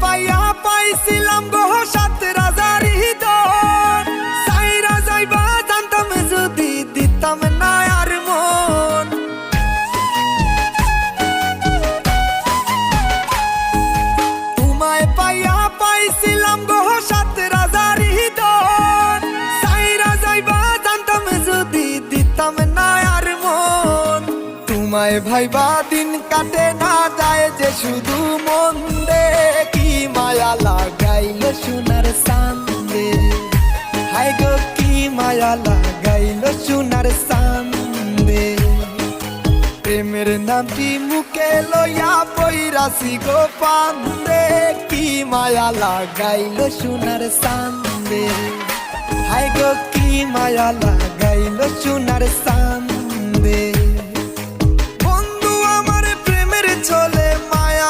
পাইয়া পাইছিলাম গো সাত রাজারি দন, সাইরা যাইবা জানতাম যদি দিতাম না আর মন। তোমায় পাইয়া পাইছিলাম গো সাত রাজারি দন, সাইরা যাইবা জানতাম যদি দিতাম না আর মন। তোমায় ভাইবা দিন কাটে না যায় যে শুধু মন দে, কি মায়া লাগাইল সোনার চাঁদে, হায় গো কি মায়া লাগাইল সোনার চাঁদে। প্রেমের নামটি মুখে লইয়া পইরাছি গো পান্দে, কি মায়া লাগাইল সোনার চাঁদে, হায় গো কি মায়া লাগাইল সোনার চাঁদে।